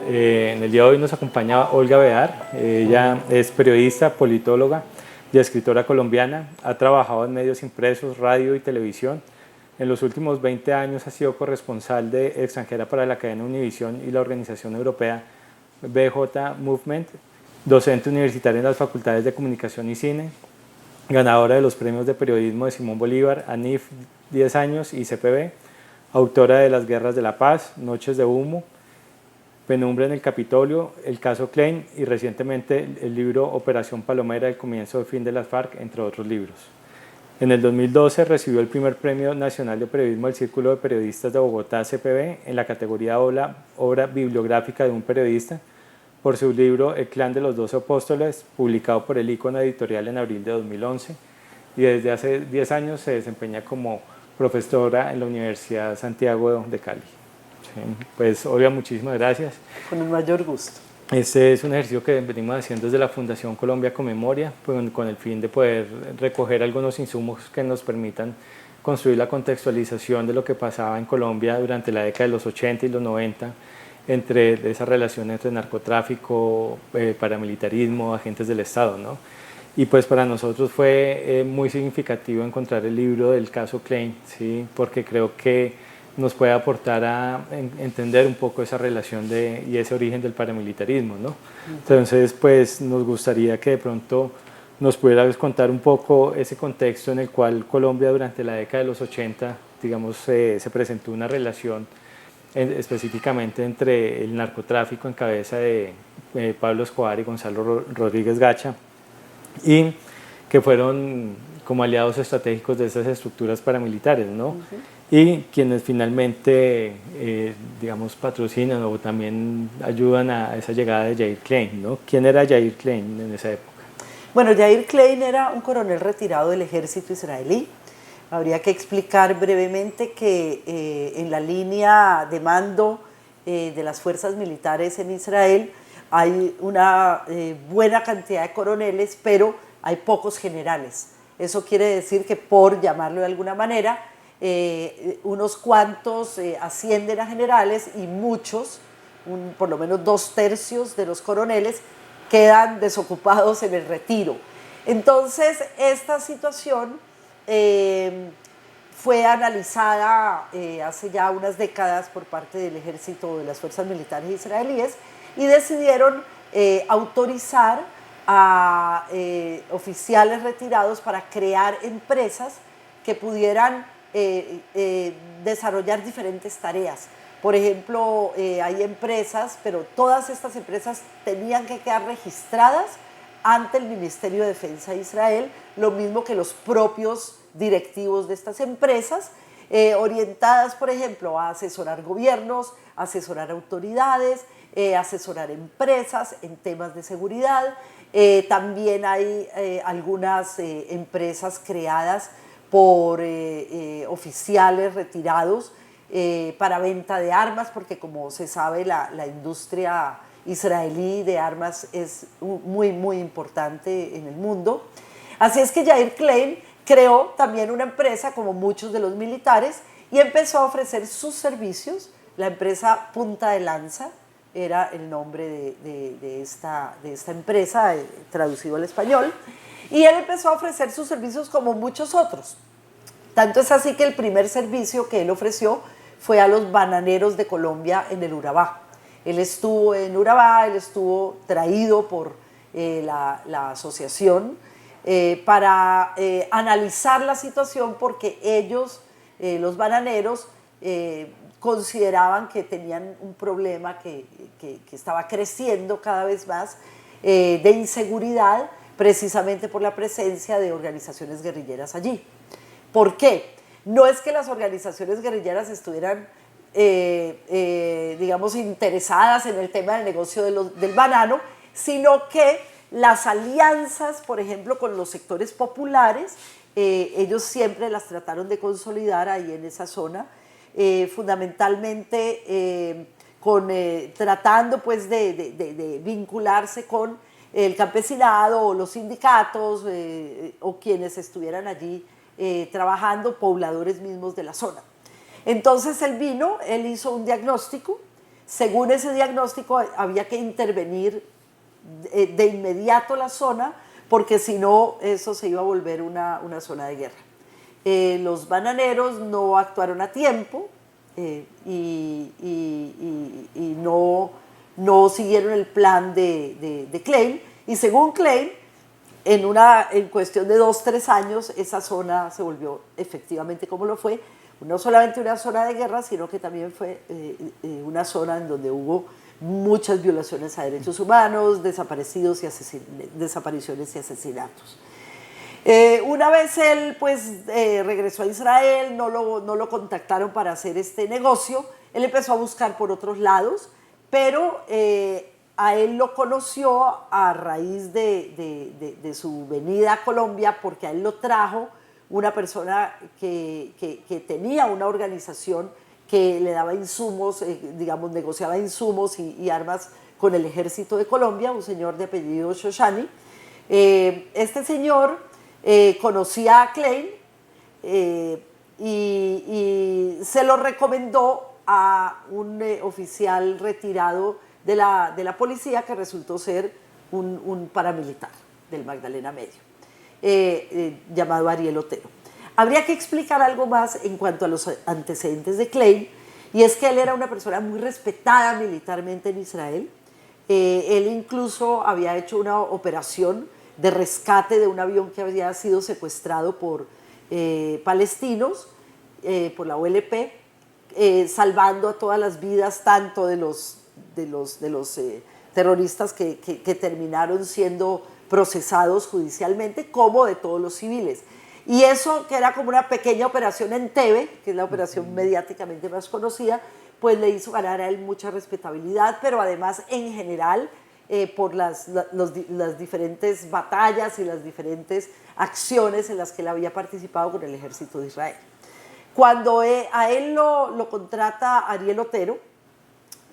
En el día de hoy nos acompaña Olga Bear. Ella es periodista, politóloga y escritora colombiana. Ha trabajado en medios impresos, radio y televisión. En los últimos 20 años ha sido corresponsal de extranjera para la cadena Univisión y la organización europea BJ Movement, docente universitaria en las facultades de Comunicación y Cine, ganadora de los premios de periodismo de Simón Bolívar, ANIF 10 años y CPB, autora de Las Guerras de la Paz, Noches de Humo, Penumbra en el Capitolio, El caso Klein y recientemente el libro Operación Palomera, el comienzo y fin de las FARC, entre otros libros. En el 2012 recibió el primer Premio Nacional de Periodismo del Círculo de Periodistas de Bogotá, CPB, en la categoría obra bibliográfica de un periodista, por su libro El clan de los 12 apóstoles, publicado por el Icono Editorial en abril de 2011, y desde hace 10 años se desempeña como profesora en la Universidad Santiago de Cali. Sí, pues Olga, muchísimas gracias. Con el mayor gusto. Este es un ejercicio que venimos haciendo desde la Fundación Colombia con Memoria, pues, con el fin de poder recoger algunos insumos que nos permitan construir la contextualización de lo que pasaba en Colombia durante la década de los 80 y los 90, entre esa relación entre narcotráfico, paramilitarismo, agentes del Estado, ¿no? Y pues para nosotros fue muy significativo encontrar el libro del caso Klein, ¿sí? Porque creo que nos puede aportar a entender un poco esa relación y ese origen del paramilitarismo, ¿no? Entonces, pues nos gustaría que de pronto nos pudieras contar un poco ese contexto en el cual Colombia durante la década de los 80, digamos, se presentó una relación específicamente entre el narcotráfico en cabeza de Pablo Escobar y Gonzalo Rodríguez Gacha, y que fueron como aliados estratégicos de esas estructuras paramilitares, ¿no? Y quienes finalmente, digamos, patrocinan o también ayudan a esa llegada de Yair Klein, ¿no? ¿Quién era Yair Klein en esa época? Bueno, Yair Klein era un coronel retirado del ejército israelí. Habría que explicar brevemente que en la línea de mando de las fuerzas militares en Israel hay una buena cantidad de coroneles, pero hay pocos generales. Eso quiere decir que, por llamarlo de alguna manera, unos cuantos ascienden a generales y muchos, por lo menos 2/3 de los coroneles, quedan desocupados en el retiro. Entonces, esta situación fue analizada hace ya unas décadas por parte del ejército, de las fuerzas militares israelíes, y decidieron autorizar a oficiales retirados para crear empresas que pudieran desarrollar diferentes tareas. Por ejemplo, hay empresas, pero todas estas empresas tenían que quedar registradas ante el Ministerio de Defensa de Israel, lo mismo que los propios directivos de estas empresas, orientadas, por ejemplo, a asesorar gobiernos, asesorar autoridades, asesorar empresas en temas de seguridad. También hay algunas empresas creadas por oficiales retirados para venta de armas, porque como se sabe la industria israelí de armas es muy, muy importante en el mundo. Así es que Yair Klein creó también una empresa, como muchos de los militares, y empezó a ofrecer sus servicios. La empresa Punta de Lanza era el nombre de esta empresa, traducido al español, y él empezó a ofrecer sus servicios como muchos otros. Tanto es así que el primer servicio que él ofreció fue a los bananeros de Colombia en el Urabá. Él estuvo en Urabá, él estuvo traído por la asociación para analizar la situación, porque ellos, los bananeros, consideraban que tenían un problema que estaba creciendo cada vez más de inseguridad, precisamente por la presencia de organizaciones guerrilleras allí. ¿Por qué? No es que las organizaciones guerrilleras estuvieran, digamos, interesadas en el tema del negocio del banano, sino que las alianzas, por ejemplo, con los sectores populares, ellos siempre las trataron de consolidar ahí en esa zona, fundamentalmente tratando pues de vincularse con el campesinado o los sindicatos o quienes estuvieran allí trabajando, pobladores mismos de la zona. Entonces él vino, él hizo un diagnóstico según ese diagnóstico había que intervenir de inmediato la zona, porque si no eso se iba a volver una zona de guerra. Los bananeros no actuaron a tiempo y no siguieron el plan de Klein, y según Klein, en cuestión de 2-3 años, esa zona se volvió efectivamente como lo fue, no solamente una zona de guerra, sino que también fue una zona en donde hubo muchas violaciones a derechos humanos, desapariciones y asesinatos. Una vez él regresó a Israel, no lo contactaron para hacer este negocio, él empezó a buscar por otros lados, pero a él lo conoció a raíz de su venida a Colombia, porque a él lo trajo una persona que tenía una organización que le daba insumos, digamos, negociaba insumos y armas con el ejército de Colombia, un señor de apellido Shoshani. Este señor conocía a Klein y se lo recomendó a un oficial retirado de la policía, que resultó ser un paramilitar del Magdalena Medio, llamado Ariel Otero. Habría que explicar algo más en cuanto a los antecedentes de Klein, y es que él era una persona muy respetada militarmente en Israel. Él incluso había hecho una operación de rescate de un avión que había sido secuestrado por palestinos, por la OLP, salvando a todas las vidas, tanto de los terroristas que terminaron siendo procesados judicialmente, como de todos los civiles. Y eso, que era como una pequeña operación en Tebe, que es la operación mediáticamente más conocida, pues le hizo ganar a él mucha respetabilidad, pero además en general por las diferentes batallas y las diferentes acciones en las que él había participado con el ejército de Israel. Cuando a él lo contrata Ariel Otero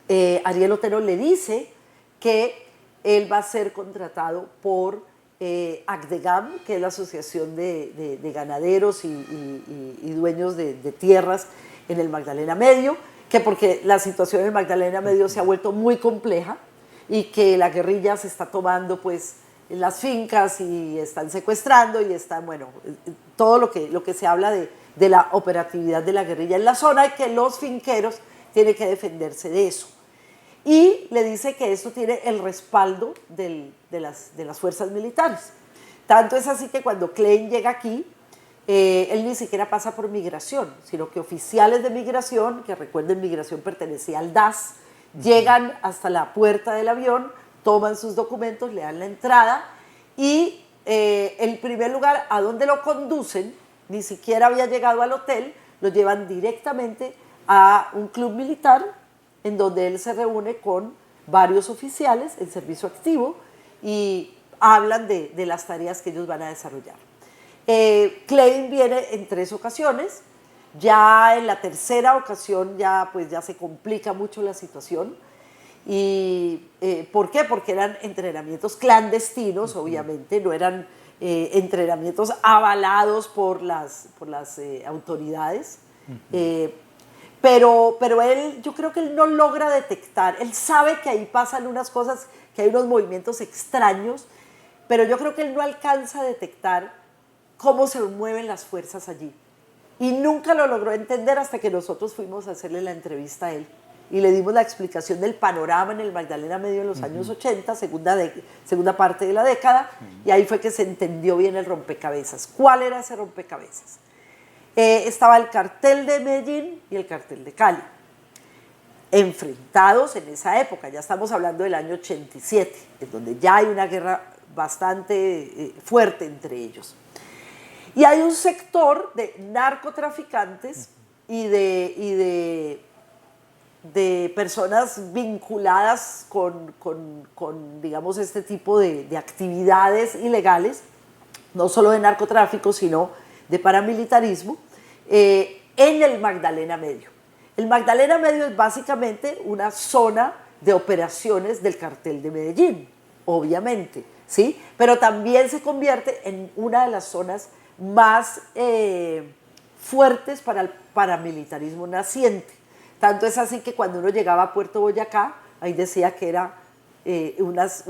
le dice que él va a ser contratado por ACDEGAM, que es la asociación de ganaderos y dueños de tierras en el Magdalena Medio, que porque la situación en el Magdalena Medio se ha vuelto muy compleja y que la guerrilla se está tomando pues en las fincas y están secuestrando y están, bueno, todo lo que se habla de la operatividad de la guerrilla en la zona, y que los finqueros tienen que defenderse de eso. Y le dice que esto tiene el respaldo de las fuerzas militares. Tanto es así que cuando Klein llega aquí, él ni siquiera pasa por migración, sino que oficiales de migración, que recuerden, migración pertenecía al DAS, llegan hasta la puerta del avión, toman sus documentos, le dan la entrada, y el primer lugar a donde lo conducen, ni siquiera había llegado al hotel, lo llevan directamente a un club militar, en donde él se reúne con varios oficiales en servicio activo y hablan de las tareas que ellos van a desarrollar. Klein viene en 3 ocasiones, ya en la tercera ocasión ya se complica mucho la situación. Y ¿por qué? Porque eran entrenamientos clandestinos, obviamente, no eran entrenamientos avalados por las autoridades. Pero él, yo creo que él no logra detectar, él sabe que ahí pasan unas cosas, que hay unos movimientos extraños, pero yo creo que él no alcanza a detectar cómo se mueven las fuerzas allí. Y nunca lo logró entender hasta que nosotros fuimos a hacerle la entrevista a él y le dimos la explicación del panorama en el Magdalena Medio en los años 80, segunda parte de la década, y ahí fue que se entendió bien el rompecabezas. ¿Cuál era ese rompecabezas? Estaba el cartel de Medellín y el cartel de Cali, enfrentados en esa época. Ya estamos hablando del año 87, en donde ya hay una guerra bastante fuerte entre ellos. Y hay un sector de narcotraficantes y de personas vinculadas con digamos, este tipo de actividades ilegales, no solo de narcotráfico, sino de paramilitarismo, en el Magdalena Medio. El Magdalena Medio es básicamente una zona de operaciones del cartel de Medellín, obviamente, ¿sí? Pero también se convierte en una de las zonas más fuertes para el paramilitarismo naciente. Tanto es así que cuando uno llegaba a Puerto Boyacá, ahí decía que era unas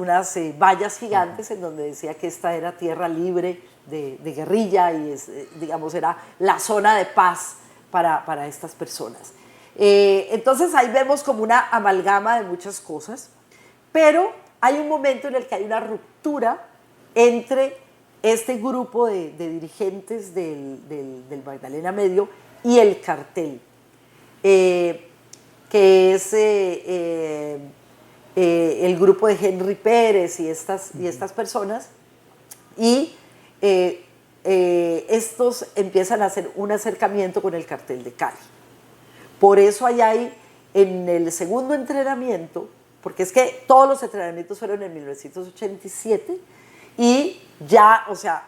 vallas gigantes en donde decía que esta era tierra libre de guerrilla y digamos, era la zona de paz para estas personas. Entonces ahí vemos como una amalgama de muchas cosas, pero hay un momento en el que hay una ruptura entre este grupo de dirigentes del Magdalena Medio y el cartel, que es el grupo de Henry Pérez y estas personas, y estos empiezan a hacer un acercamiento con el cartel de Cali. Por eso allá hay, en el segundo entrenamiento, porque es que todos los entrenamientos fueron en 1987, y ya, o sea,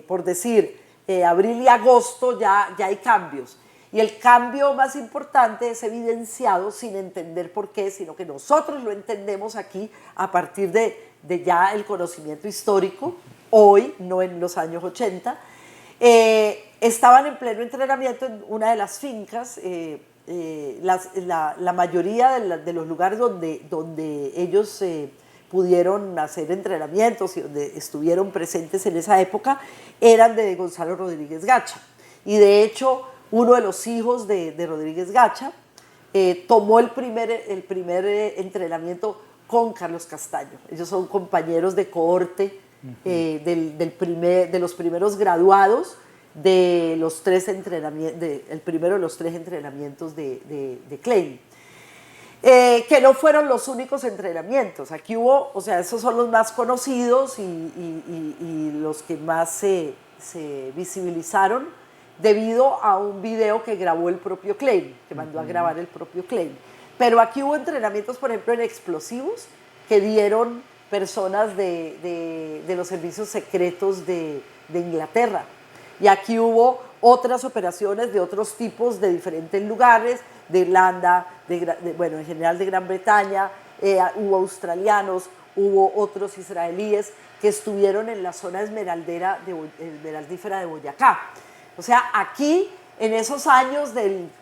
por decir, abril y agosto ya hay cambios. Y el cambio más importante es evidenciado sin entender por qué, sino que nosotros lo entendemos aquí a partir de ya el conocimiento histórico, hoy, no en los años 80. Estaban en pleno entrenamiento en una de las fincas. La mayoría de los lugares donde ellos pudieron hacer entrenamientos y donde estuvieron presentes en esa época eran de Gonzalo Rodríguez Gacha. Y de hecho, uno de los hijos de Rodríguez Gacha tomó el primer entrenamiento con Carlos Castaño. Ellos son compañeros de cohorte de los primeros graduados de los el primero de los 3 entrenamientos de Klein. Que no fueron los únicos entrenamientos. Aquí hubo, o sea, esos son los más conocidos y los que más se visibilizaron debido a un video que grabó el propio Klein, que mandó a grabar el propio Klein. Pero aquí hubo entrenamientos, por ejemplo, en explosivos que dieron personas de los servicios secretos de Inglaterra. Y aquí hubo otras operaciones de otros tipos de diferentes lugares, de Irlanda, bueno, en general de Gran Bretaña, hubo australianos, hubo otros israelíes que estuvieron en la zona esmeraldífera de Boyacá. O sea, aquí, en esos años,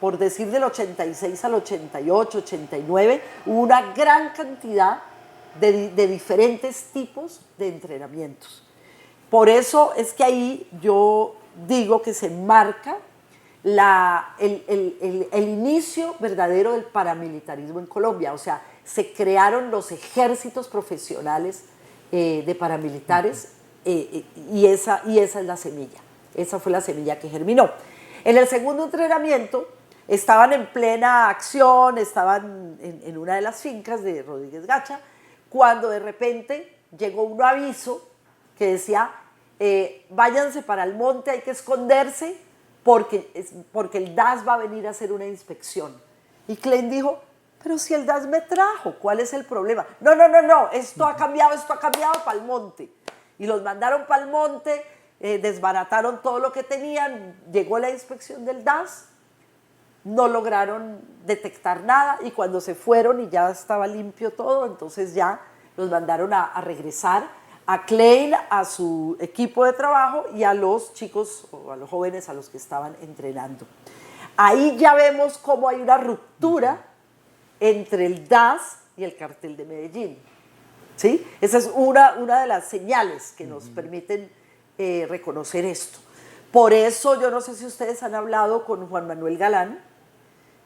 por decir del 86 al 88, 89, hubo una gran cantidad de diferentes tipos de entrenamientos. Por eso es que ahí yo digo que se marca el inicio verdadero del paramilitarismo en Colombia. O sea, se crearon los ejércitos profesionales de paramilitares y esa es la semilla. Esa fue la semilla que germinó. En el segundo entrenamiento estaban en plena acción, estaban en una de las fincas de Rodríguez Gacha, cuando de repente llegó un aviso que decía: váyanse para el monte, hay que esconderse porque el DAS va a venir a hacer una inspección. Y Klein dijo: pero si el DAS me trajo, ¿cuál es el problema? No, esto ha cambiado para el monte. Y los mandaron para el monte, desbarataron todo lo que tenían, llegó la inspección del DAS, no lograron detectar nada, y cuando se fueron y ya estaba limpio todo, entonces ya los mandaron a regresar a Klein, a su equipo de trabajo y a los chicos o a los jóvenes a los que estaban entrenando. Ahí ya vemos cómo hay una ruptura entre el DAS y el cartel de Medellín. ¿Sí? Esa es una de las señales que nos permiten reconocer esto. Por eso yo no sé si ustedes han hablado con Juan Manuel Galán.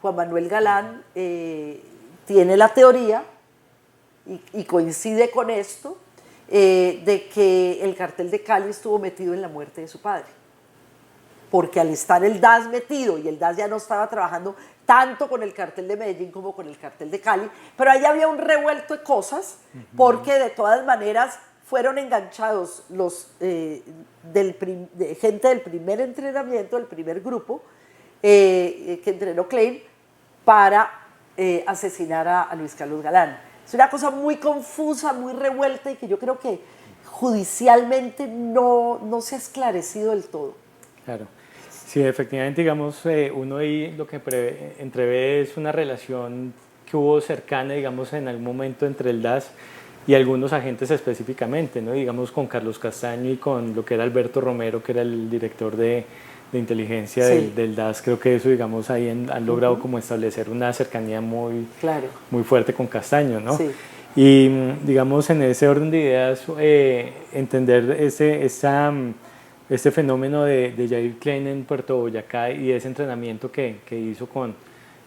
Juan Manuel Galán tiene la teoría y coincide con esto, de que el cartel de Cali estuvo metido en la muerte de su padre. Porque al estar el DAS metido, y el DAS ya no estaba trabajando tanto con el cartel de Medellín como con el cartel de Cali, pero ahí había un revuelto de cosas, porque de todas maneras fueron enganchados gente del primer entrenamiento, del primer grupo, que entrenó Klein para asesinar a Luis Carlos Galán. Es una cosa muy confusa, muy revuelta, y que yo creo que judicialmente no se ha esclarecido del todo. Claro. Sí, efectivamente, digamos, uno ahí lo que entrevé es una relación que hubo cercana, digamos, en algún momento entre el DAS y algunos agentes específicamente, ¿no? Digamos, con Carlos Castaño y con lo que era Alberto Romero, que era el director de de inteligencia Sí. del DAS, creo que eso, digamos, ahí han logrado como establecer una cercanía muy, Claro. muy fuerte con Castaño, ¿no? Sí. Y digamos, en ese orden de ideas, entender este fenómeno de Jair Klein en Puerto Boyacá y ese entrenamiento que hizo con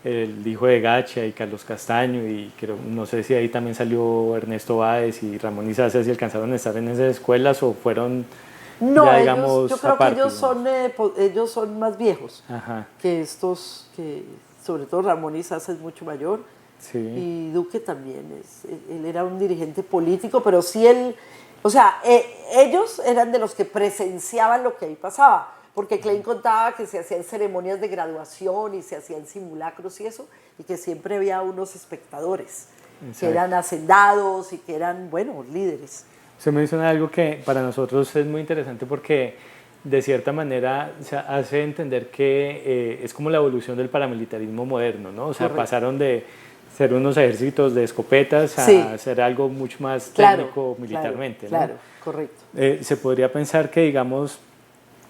el hijo de Gacha y Carlos Castaño, y creo, no sé si ahí también salió Ernesto Báez y Ramón Izaza, si alcanzaron a estar en esas escuelas o fueron No, ya, ellos, yo digamos, creo que aparte. ellos son más viejos Ajá, que estos, que sobre todo Ramón Izaza es mucho mayor sí, y Duque también, él era un dirigente político, pero sí él, o sea, ellos eran de los que presenciaban lo que ahí pasaba, porque Klein contaba que se hacían ceremonias de graduación y se hacían simulacros y eso, y que siempre había unos espectadores que eran hacendados y que eran, bueno, líderes. Usted menciona algo que para nosotros es muy interesante porque de cierta manera se hace entender que es como la evolución del paramilitarismo moderno, ¿no? O sea, Correcto. pasaron de ser unos ejércitos de escopetas a Sí. ser algo mucho más Claro, técnico militarmente, claro, ¿no? correcto. Se podría pensar que, digamos,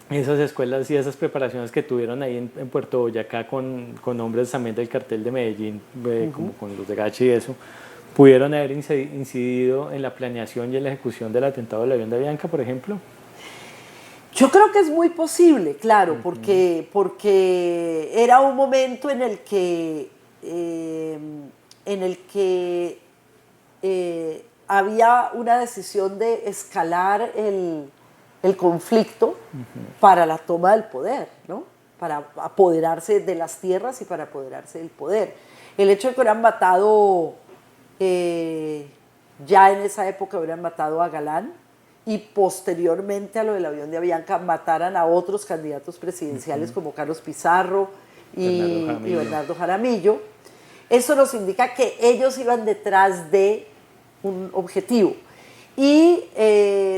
esas escuelas y esas preparaciones que tuvieron ahí en Puerto Boyacá con hombres también del cartel de Medellín, como con los de Gachi y eso, pudieron haber incidido en la planeación y en la ejecución del atentado del avión de Avianca, por ejemplo. Yo creo que es muy posible, claro, porque era un momento en el que había una decisión de escalar el conflicto para la toma del poder, ¿no? Para apoderarse de las tierras y para apoderarse del poder. El hecho de que hubieran matado, ya en esa época hubieran matado a Galán, y posteriormente a lo del avión de Avianca mataran a otros candidatos presidenciales como Carlos Pizarro y Bernardo Jaramillo. Eso nos indica que ellos iban detrás de un objetivo. Y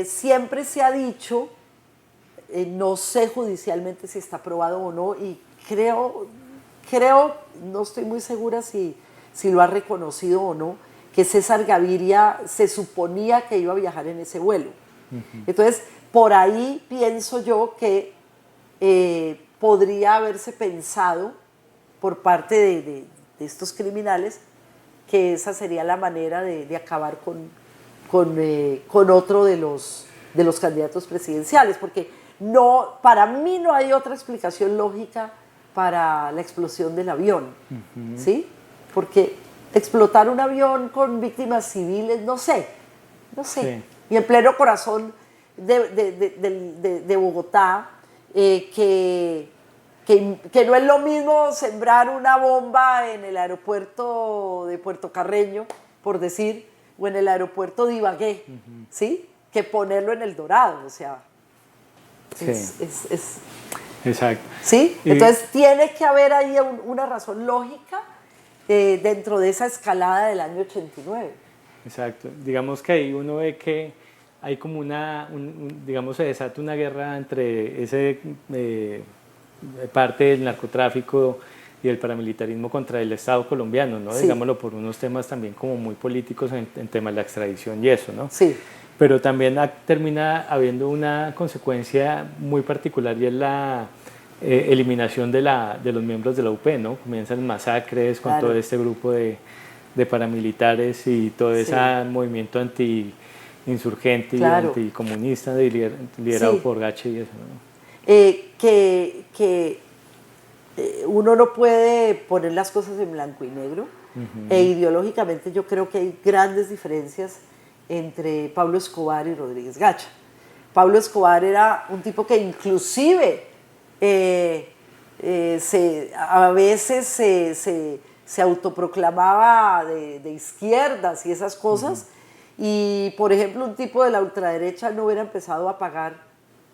siempre se ha dicho, no sé judicialmente si está probado o no, y creo, no estoy muy segura si lo ha reconocido o no, que César Gaviria se suponía que iba a viajar en ese vuelo. Entonces, por ahí pienso yo que podría haberse pensado por parte de estos criminales que esa sería la manera de acabar con otro de los candidatos presidenciales, porque no, para mí no hay otra explicación lógica para la explosión del avión, ¿sí? Porque explotar un avión con víctimas civiles, no sé. Sí. Y en pleno corazón de Bogotá, que no es lo mismo sembrar una bomba en el aeropuerto de Puerto Carreño, por decir, o en el aeropuerto de Ibagué, ¿sí? Que ponerlo en El Dorado, o sea, Exacto. ¿Sí? Entonces tiene que haber ahí una razón lógica dentro de esa escalada del año 89. Exacto. Digamos que ahí uno ve que hay como digamos, se desata una guerra entre ese parte del narcotráfico y del paramilitarismo contra el Estado colombiano, ¿no? Sí. Digámoslo por unos temas también como muy políticos en temas de la extradición y eso, ¿no? Sí. Pero también termina habiendo una consecuencia muy particular y es la eliminación de los miembros de la UP, ¿no? Comienzan masacres con todo este grupo de paramilitares y todo ese movimiento anti-insurgente y anticomunista liderado por Gache y eso, ¿no? Uno no puede poner las cosas en blanco y negro, e ideológicamente yo creo que hay grandes diferencias entre Pablo Escobar y Rodríguez Gacha. Pablo Escobar era un tipo que inclusive a veces se autoproclamaba de izquierdas y esas cosas, y por ejemplo un tipo de la ultraderecha no hubiera empezado a pagar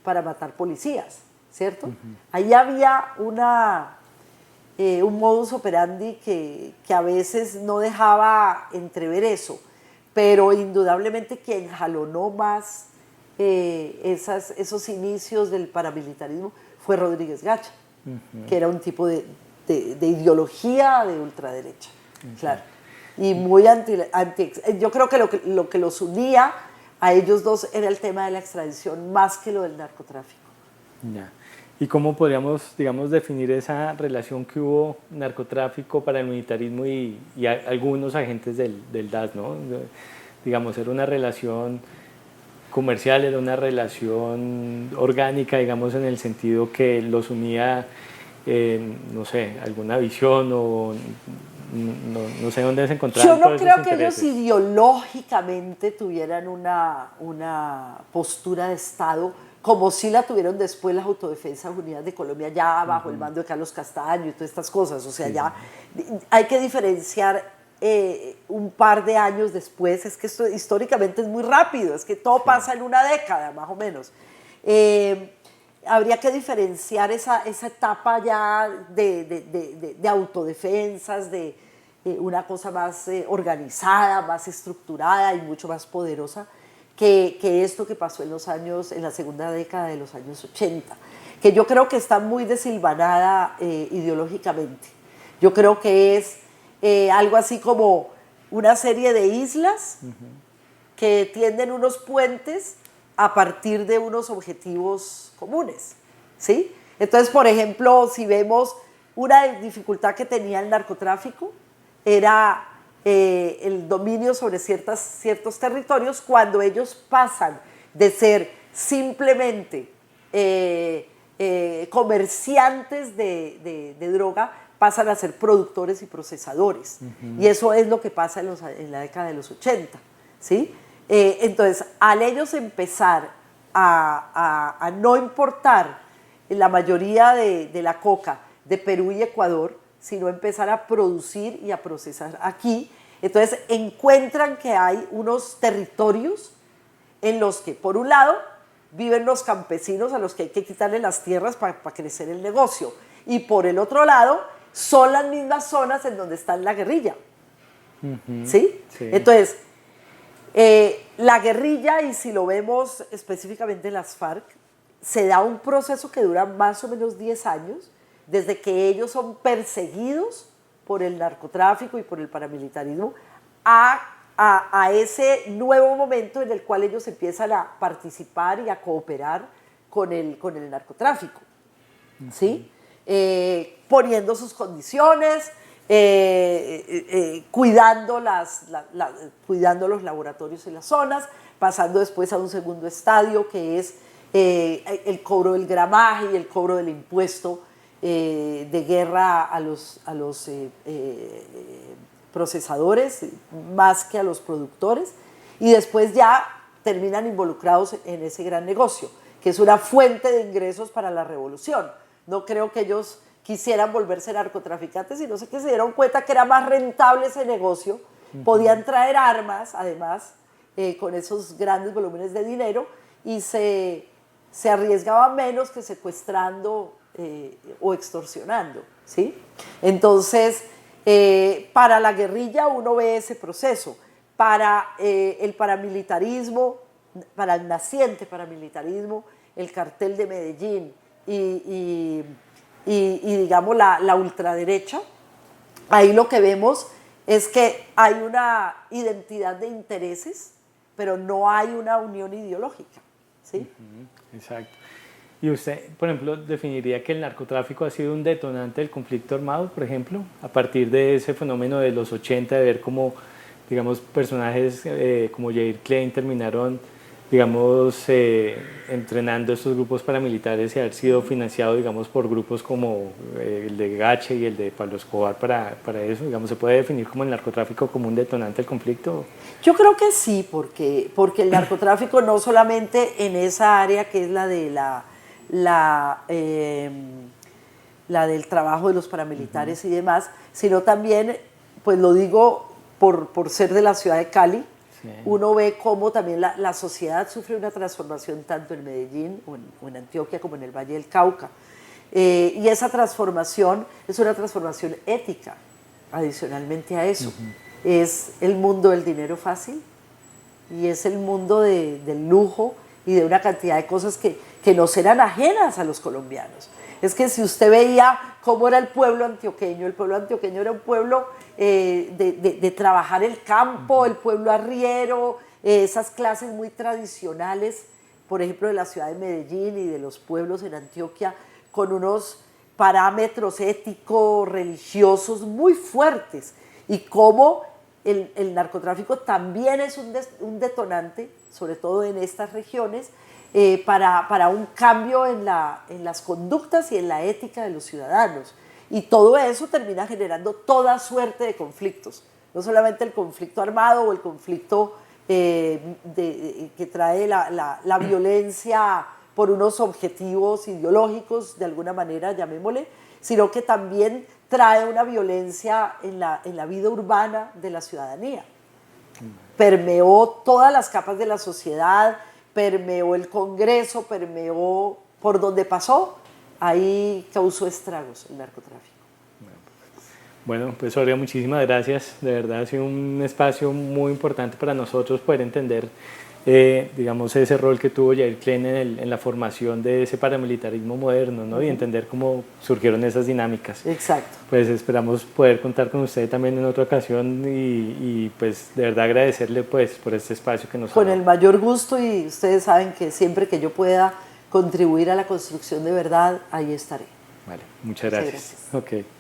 para matar policías, ¿cierto? Ahí había un modus operandi que a veces no dejaba entrever eso, pero indudablemente quien jalonó más esos inicios del paramilitarismo fue Rodríguez Gacha, que era un tipo de ideología de ultraderecha, claro, y muy yo creo que lo que los unía a ellos dos era el tema de la extradición más que lo del narcotráfico. Ya. ¿Y cómo podríamos, digamos, definir esa relación que hubo narcotráfico, paramilitarismo y algunos agentes del DAS, ¿no? Digamos, era una relación comercial, era una relación orgánica, digamos, en el sentido que los unía, no sé, alguna visión o no sé dónde se encontraban Yo no todos esos creo que ellos intereses. ideológicamente tuvieran una postura de Estado como sí la tuvieron después las Autodefensas Unidas de Colombia, ya bajo el mando de Carlos Castaño y todas estas cosas. O sea, Sí. ya hay que diferenciar un par de años después. Es que esto históricamente es muy rápido, es que todo pasa en una década, más o menos. Habría que diferenciar esa etapa ya de autodefensas, de una cosa más organizada, más estructurada y mucho más poderosa que esto que pasó en la segunda década de los años 80, que yo creo que está muy desilvanada ideológicamente. Yo creo que es algo así como una serie de islas que tienden unos puentes a partir de unos objetivos comunes, ¿sí? Entonces, por ejemplo, si vemos una dificultad que tenía el narcotráfico, era el dominio sobre ciertos territorios cuando ellos pasan de ser simplemente comerciantes de droga, pasan a ser productores y procesadores. Y eso es lo que pasa en la década de los 80, ¿sí? Entonces, al ellos empezar a no importar la mayoría de la coca de Perú y Ecuador, sino empezar a producir y a procesar aquí, entonces encuentran que hay unos territorios en los que, por un lado, viven los campesinos a los que hay que quitarle las tierras para crecer el negocio, y por el otro lado, son las mismas zonas en donde está la guerrilla. ¿Sí? Sí. Entonces, la guerrilla, y si lo vemos específicamente en las FARC, se da un proceso que dura más o menos 10 años, desde que ellos son perseguidos por el narcotráfico y por el paramilitarismo, a ese nuevo momento en el cual ellos empiezan a participar y a cooperar con el narcotráfico, ¿sí? Poniendo sus condiciones, cuidando los laboratorios y las zonas, pasando después a un segundo estadio que es el cobro del gramaje y el cobro del impuesto de guerra a los procesadores más que a los productores, y después ya terminan involucrados en ese gran negocio, que es una fuente de ingresos para la revolución. No creo que ellos quisieran volverse narcotraficantes, sino que se dieron cuenta que era más rentable ese negocio, podían traer armas, además, con esos grandes volúmenes de dinero, y se arriesgaba menos que secuestrando o extorsionando, ¿sí? Entonces, para la guerrilla uno ve ese proceso. Para el paramilitarismo, para el naciente paramilitarismo, el cartel de Medellín y digamos la ultraderecha, ahí lo que vemos es que hay una identidad de intereses, pero no hay una unión ideológica, ¿sí? Exacto. ¿Y usted, por ejemplo, definiría que el narcotráfico ha sido un detonante del conflicto armado, por ejemplo, a partir de ese fenómeno de los 80, de ver cómo, digamos, personajes como Jair Klein terminaron, digamos, entrenando estos grupos paramilitares y haber sido financiado, digamos, por grupos como el de Gache y el de Pablo Escobar para eso? Digamos, ¿se puede definir como el narcotráfico como un detonante del conflicto? Yo creo que sí, porque el narcotráfico no solamente en esa área que es la de la del trabajo de los paramilitares y demás, sino también, pues lo digo por ser de la ciudad de Cali, sí. Uno ve cómo también la sociedad sufre una transformación tanto en Medellín o en Antioquia como en el Valle del Cauca. Y esa transformación es una transformación ética, adicionalmente a eso. Es el mundo del dinero fácil y es el mundo del lujo y de una cantidad de cosas que nos eran ajenas a los colombianos. Es que si usted veía cómo era el pueblo antioqueño era un pueblo de trabajar el campo, el pueblo arriero, esas clases muy tradicionales, por ejemplo, de la ciudad de Medellín y de los pueblos en Antioquia, con unos parámetros éticos, religiosos muy fuertes, y cómo el narcotráfico también es un detonante, sobre todo en estas regiones, para un cambio en las conductas y en la ética de los ciudadanos. Y todo eso termina generando toda suerte de conflictos, no solamente el conflicto armado o el conflicto que trae la violencia por unos objetivos ideológicos, de alguna manera, llamémosle, sino que también trae una violencia en la vida urbana de la ciudadanía. Permeó todas las capas de la sociedad, permeó el Congreso, permeó por donde pasó, ahí causó estragos el narcotráfico. Bueno, pues Olga, muchísimas gracias. De verdad ha sido un espacio muy importante para nosotros poder entender, digamos, ese rol que tuvo Yair Klein en la formación de ese paramilitarismo moderno, ¿no? Y entender cómo surgieron esas dinámicas. Exacto. Pues esperamos poder contar con usted también en otra ocasión y pues de verdad agradecerle pues por este espacio que nos ha dado. Con el mayor gusto, y ustedes saben que siempre que yo pueda contribuir a la construcción de verdad, ahí estaré. Vale, muchas gracias. Muchas gracias. Ok.